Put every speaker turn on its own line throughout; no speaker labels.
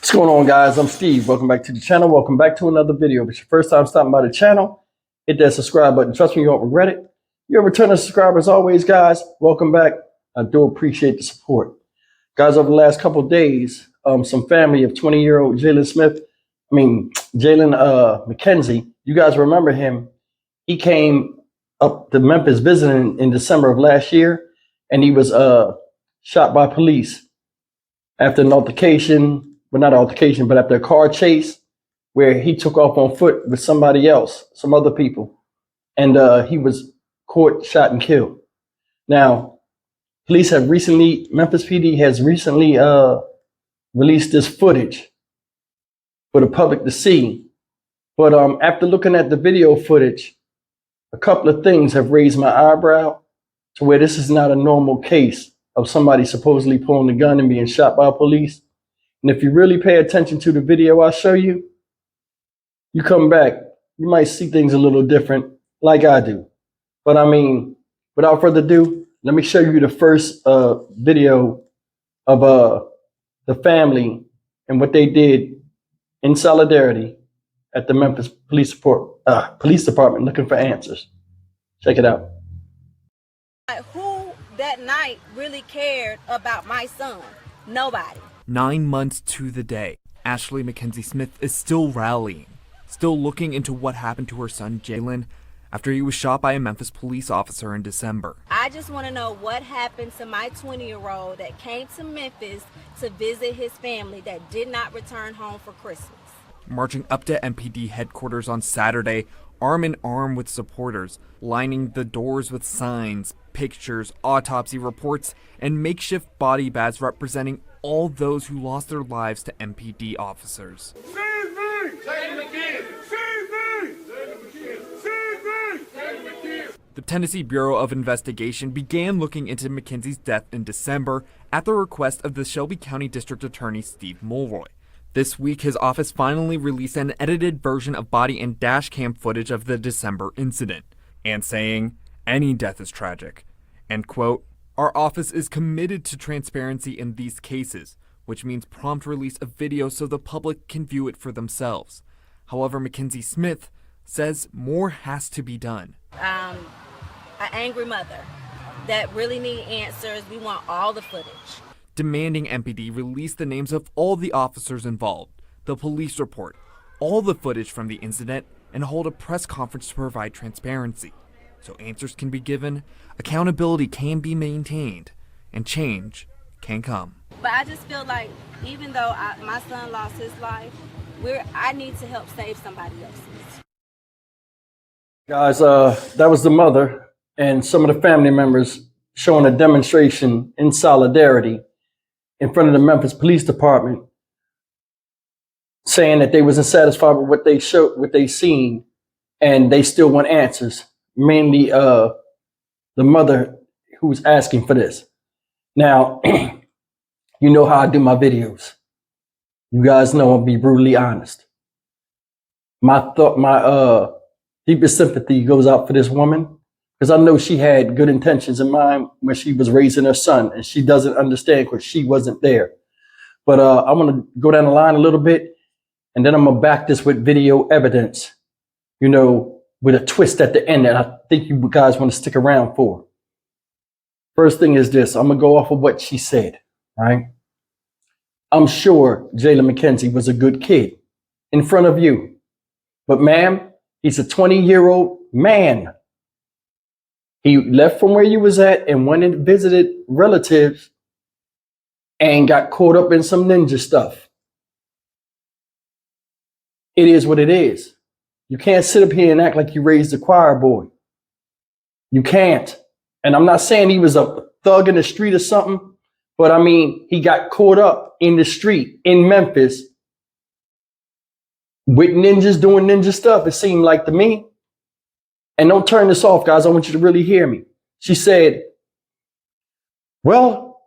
What's going on, guys? I'm Steve. Welcome back to the channel. Welcome back to another video. If it's your first time stopping by the channel, hit that subscribe button. Trust me, you won't regret it. You're a returning subscriber as always, guys. Welcome back. I do appreciate the support. Guys, over the last couple of days, some family of 20-year-old Jaylin McKenzie, you guys remember him. He came up to Memphis visiting in December of last year, and he was shot by police after an altercation. Well, not an altercation, but after a car chase where he took off on foot with somebody else, some other people. And he was caught, shot, and killed. Now, Memphis PD has recently released this footage for the public to see. But after looking at the video footage, a couple of things have raised my eyebrow to where this is not a normal case of somebody supposedly pulling a gun and being shot by police. And if you really pay attention to the video I show you, you come back, you might see things a little different like I do. But I mean, without further ado, let me show you the first video of the family and what they did in solidarity at the Memphis Police Department looking for answers. Check it out.
Who that night really cared about my son? Nobody.
9 months to the day, Ashley McKenzie Smith is still rallying, still looking into what happened to her son Jaylin after he was shot by a Memphis police officer in December.
I just want to know what happened to my 20-year-old that came to Memphis to visit his family that did not return home for Christmas.
Marching up to MPD headquarters on Saturday, arm in arm with supporters, lining the doors with signs, pictures, autopsy reports, and makeshift body bags representing all those who lost their lives to MPD officers. The Tennessee Bureau of Investigation began looking into McKenzie's death in December at the request of the Shelby County District Attorney Steve Mulroy. This week, his office finally released an edited version of body and dash cam footage of the December incident, and saying, "Any death is tragic," and quote, "Our office is committed to transparency in these cases, which means prompt release of video so the public can view it for themselves." However, McKenzie Smith says more has to be done.
An angry mother that really need answers. We want all the footage.
Demanding MPD release the names of all the officers involved, the police report, all the footage from the incident, and hold a press conference to provide transparency, so answers can be given, accountability can be maintained, and change can come.
But I just feel like even though my son lost his life, I need to help save somebody else's.
Guys, that was the mother and some of the family members showing a demonstration in solidarity in front of the Memphis Police Department, saying that they wasn't satisfied with what they seen, and they still want answers. Mainly the mother who's asking for this. Now, you know how I do my videos. You guys know I'll be brutally honest. My deepest sympathy goes out for this woman, because I know she had good intentions in mind when she was raising her son, and she doesn't understand because she wasn't there. But I want to go down the line a little bit, and then I'm going to back this with video evidence, you know, with a twist at the end that I think you guys want to stick around for. First thing is this. I'm going to go off of what she said, right? I'm sure Jaylin McKenzie was a good kid in front of you. But ma'am, he's a 20-year-old man. He left from where you was at and went and visited relatives and got caught up in some ninja stuff. It is what it is. You can't sit up here and act like you raised a choir boy. You can't. And I'm not saying he was a thug in the street or something, but I mean, he got caught up in the street in Memphis with ninjas doing ninja stuff, it seemed like to me. And don't turn this off, guys. I want you to really hear me. She said, "Well,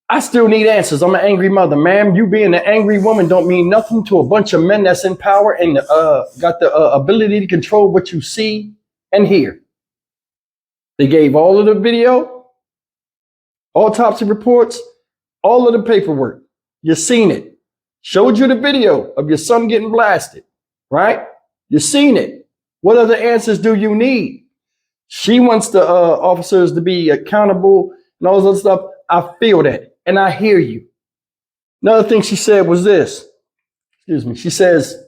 I still need answers. I'm an angry mother." Ma'am, you being an angry woman don't mean nothing to a bunch of men that's in power and got the ability to control what you see and hear. They gave all of the video, autopsy reports, all of the paperwork. You've seen it. Showed you the video of your son getting blasted, right? You've seen it. What other answers do you need? She wants the officers to be accountable and all this other stuff. I feel that, and I hear you. Another thing she said was this. Excuse me. She says,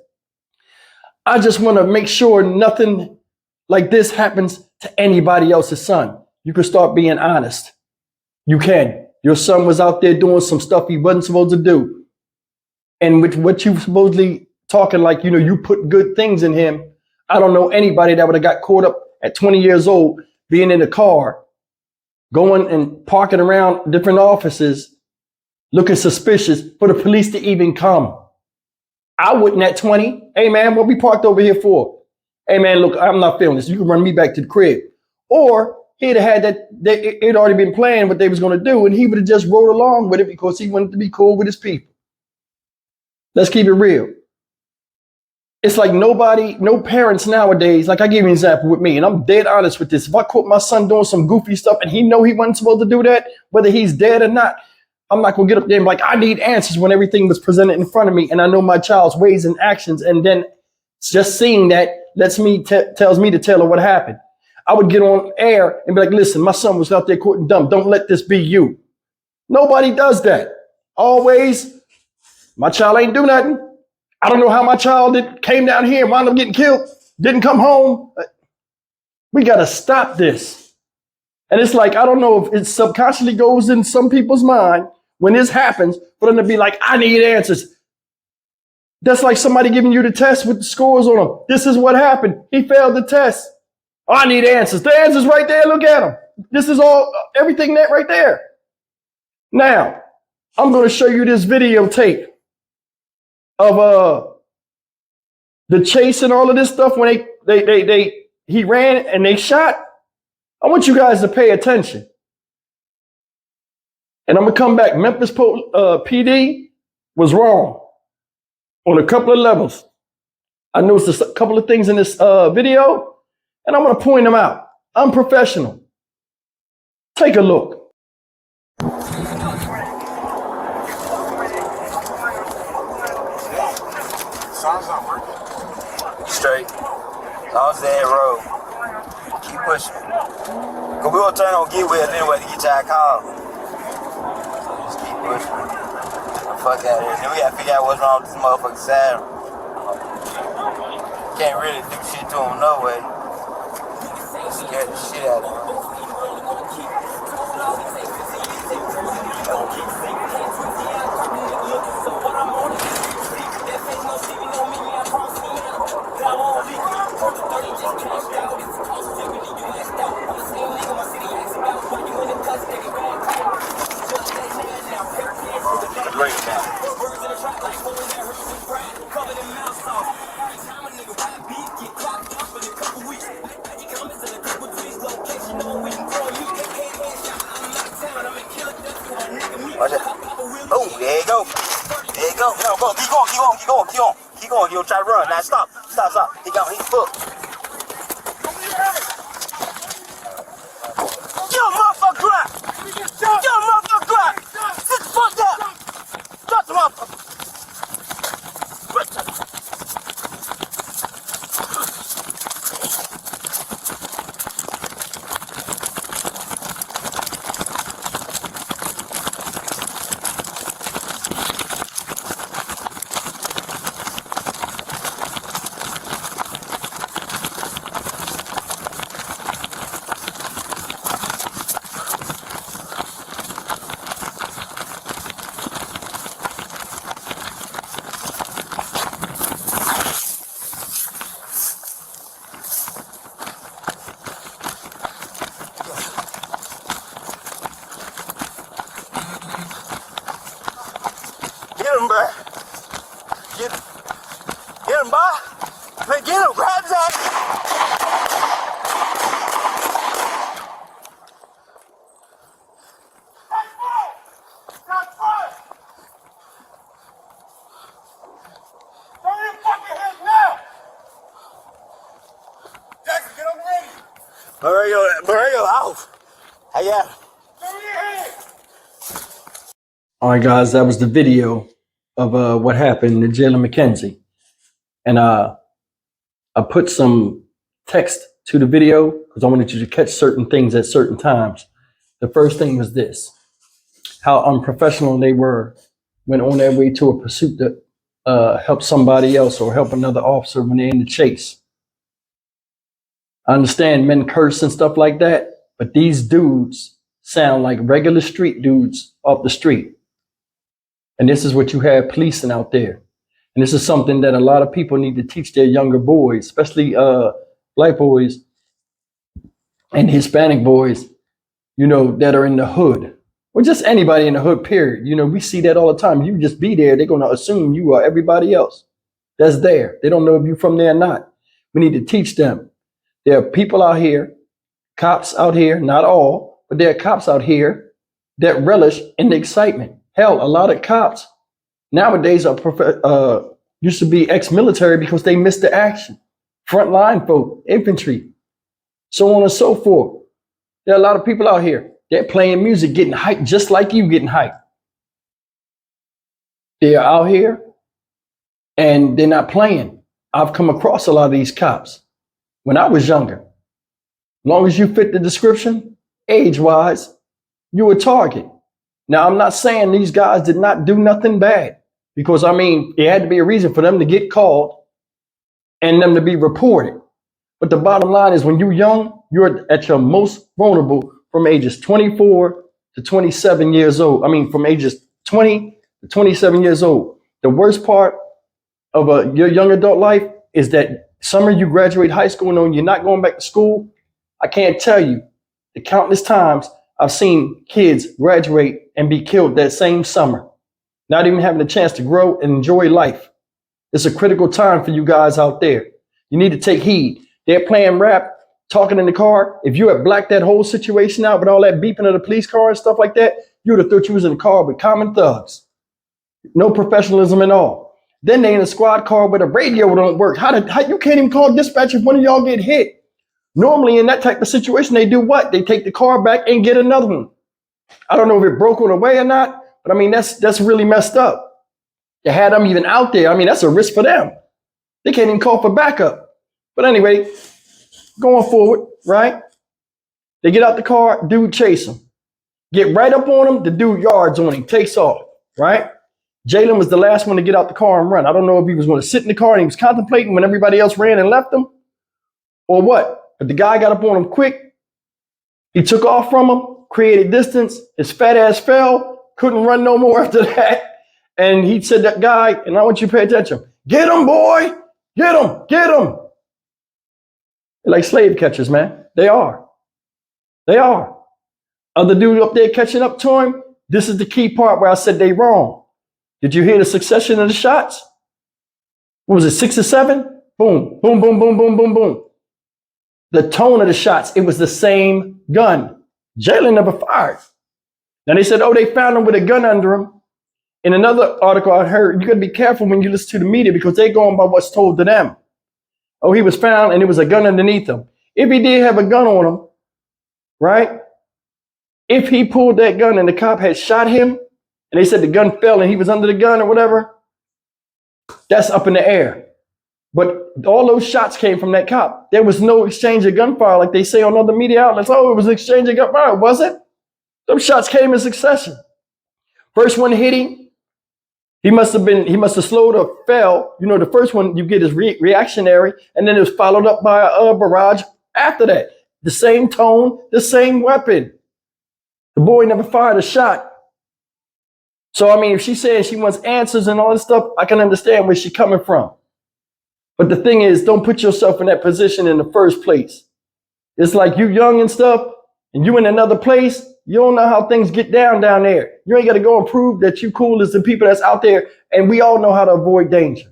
I just want to make sure nothing like this happens to anybody else's son. You can start being honest. You can. Your son was out there doing some stuff he wasn't supposed to do. And with what you supposedly talking like, you know, you put good things in him. I don't know anybody that would have got caught up at 20 years old, being in a car, going and parking around different offices, looking suspicious for the police to even come. I wouldn't at 20. Hey man, what we parked over here for? Hey man, look, I'm not feeling this. You can run me back to the crib. Or he'd have had that, it already been planned what they was going to do, and he would have just rode along with it because he wanted to be cool with his people. Let's keep it real. It's like no parents nowadays, like I gave you an example with me, and I'm dead honest with this. If I caught my son doing some goofy stuff and he know he wasn't supposed to do that, whether he's dead or not, I'm not going to get up there and be like, I need answers when everything was presented in front of me and I know my child's ways and actions. And then just seeing that tells me to tell her what happened. I would get on air and be like, listen, my son was out there courting dumb. Don't let this be you. Nobody does that. Always, my child ain't do nothing. I don't know how my child came down here and wound up getting killed, didn't come home. We got to stop this. And it's like, I don't know if it subconsciously goes in some people's mind when this happens for them to be like, I need answers. That's like somebody giving you the test with the scores on them. This is what happened. He failed the test. Oh, I need answers. The answer's right there. Look at them. This is all, everything that right there. Now, I'm going to show you this videotape of the chase and all of this stuff when he ran and they shot. I want you guys to pay attention. And I'm going to come back. Memphis PD was wrong on a couple of levels. I noticed a couple of things in this video, and I'm going to point them out. I'm professional. Take a look.
Straight. I was that road. Keep pushing. Cause we gonna turn on get with us anyway to get y'all call. Just keep pushing. Fuck out here. Then we gotta figure out what's wrong with this motherfucking saddle. Can't really do shit to him no way. Scared the shit out of him. Oh, there you go. There you go. No, go. Keep going. Keep going. You'll try to run. Now stop. He got he's fucked. Get a motherfucker crap. Sit the fuck down. Stop the motherfucker. Get him, bro. Get him, boy. Man, get him. Grab his ass. Throw your fucking hands now. Jackson, get on the radio. Barrio off. I got him. Throw your hands.
All right, guys, that was the video of what happened in Jaylin McKenzie. And I put some text to the video because I wanted you to catch certain things at certain times. The first thing was this: how unprofessional they went on their way to a pursuit to help somebody else or help another officer when they're in the chase. I understand men curse and stuff like that, but these dudes sound like regular street dudes off the street. And this is what you have policing out there. And this is something that a lot of people need to teach their younger boys, especially black boys and Hispanic boys, you know, that are in the hood. Or just anybody in the hood, period. You know, we see that all the time. You just be there, they're going to assume you are everybody else that's there. They don't know if you're from there or not. We need to teach them. There are people out here, cops out here, not all, but there are cops out here that relish in the excitement. Hell, a lot of cops nowadays are used to be ex-military because they missed the action. Frontline folk, infantry, so on and so forth. There are a lot of people out here. They're playing music, getting hyped, just like you getting hyped. They're out here and they're not playing. I've come across a lot of these cops when I was younger. As long as you fit the description, age-wise, you a target. Now, I'm not saying these guys did not do nothing bad, because, I mean, it had to be a reason for them to get called and them to be reported. But the bottom line is, when you're young, you're at your most vulnerable from ages 24 to 27 years old. I mean, from ages 20 to 27 years old. The worst part of your young adult life is that summer you graduate high school and you're not going back to school. I can't tell you the countless times I've seen kids graduate and be killed that same summer, not even having a chance to grow and enjoy life. It's a critical time for you guys out there. You need to take heed. They're playing rap, talking in the car. If you had blacked that whole situation out with all that beeping of the police car and stuff like that, you would have thought you was in a car with common thugs. No professionalism at all. Then they in a squad car where the radio don't work. How you can't even call dispatch if one of y'all get hit? Normally in that type of situation, they do what? They take the car back and get another one. I don't know if it broke on the way or not, but I mean, that's really messed up. To have them even out there, I mean, that's a risk for them. They can't even call for backup. But anyway, going forward, right? They get out the car, dude chase him. Get right up on him, the dude yards on him, takes off, right? Jaylin was the last one to get out the car and run. I don't know if he was going to sit in the car and he was contemplating when everybody else ran and left him or what. But the guy got up on him quick. He took off from him, created distance. His fat ass fell, couldn't run no more after that. And he said, that guy, and I want you to pay attention, get him, boy, get him, get him. They're like slave catchers, man. They are. They are. Other dude up there catching up to him. This is the key part where I said they wrong. Did you hear the succession of the shots? What was it, 6 or 7? Boom, boom, boom, boom, boom, boom, boom. The tone of the shots, it was the same gun. Jaylin never fired. Now they said, oh, they found him with a gun under him. In another article I heard, you got to be careful when you listen to the media because they're going by what's told to them. Oh, he was found and it was a gun underneath him. If he did have a gun on him, right? If he pulled that gun and the cop had shot him and they said the gun fell and he was under the gun or whatever, that's up in the air. But all those shots came from that cop. There was no exchange of gunfire like they say on other media outlets. Oh, it was an exchange of gunfire. Was it? Those shots came in succession. First one hit him. He must have slowed or fell. You know, the first one you get is reactionary, and then it was followed up by a barrage after that. The same tone, the same weapon. The boy never fired a shot. So, I mean, if she's saying she wants answers and all this stuff, I can understand where she's coming from. But the thing is, don't put yourself in that position in the first place. It's like you young and stuff, and you in another place, you don't know how things get down there. You ain't got to go and prove that you cool as the people that's out there, and we all know how to avoid danger.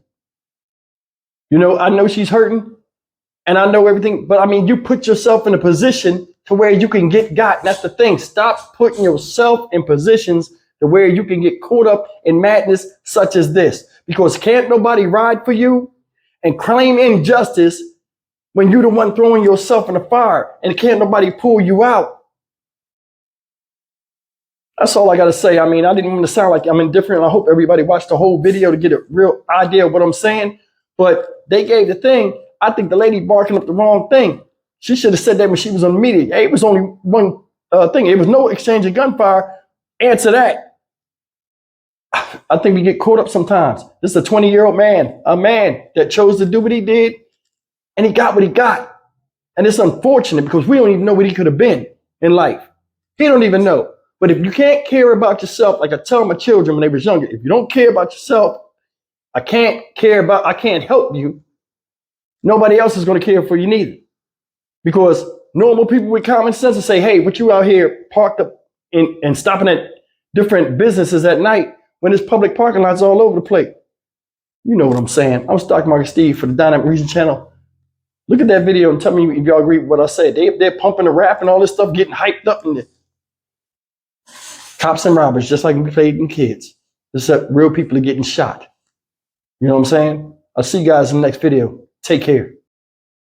You know, I know she's hurting, and I know everything, but I mean, you put yourself in a position to where you can get got. And that's the thing. Stop putting yourself in positions to where you can get caught up in madness such as this, because can't nobody ride for you and claim injustice when you're the one throwing yourself in the fire, and can't nobody pull you out. That's all I got to say. I mean, I didn't want to sound like I'm indifferent. I hope everybody watched the whole video to get a real idea of what I'm saying. But they gave the thing. I think the lady barking up the wrong thing. She should have said that when she was on the media. It was only one thing. It was no exchange of gunfire. Answer that. I think we get caught up sometimes. This is a 20-year-old man, a man that chose to do what he did, and he got what he got. And it's unfortunate because we don't even know what he could have been in life. He don't even know. But if you can't care about yourself, like I tell my children when they was younger, if you don't care about yourself, I can't help you. Nobody else is going to care for you neither. Because normal people with common sense will say, hey, what you out here parked up and stopping at different businesses at night when there's public parking lots all over the place? You know what I'm saying. I'm Stock Market Steve for the Dynamic Region Channel. Look at that video and tell me if y'all agree with what I said. They're pumping the rap and all this stuff, getting hyped up in there. Cops and robbers, just like we played in kids. Except real people are getting shot. You know what I'm saying? I'll see you guys in the next video. Take care.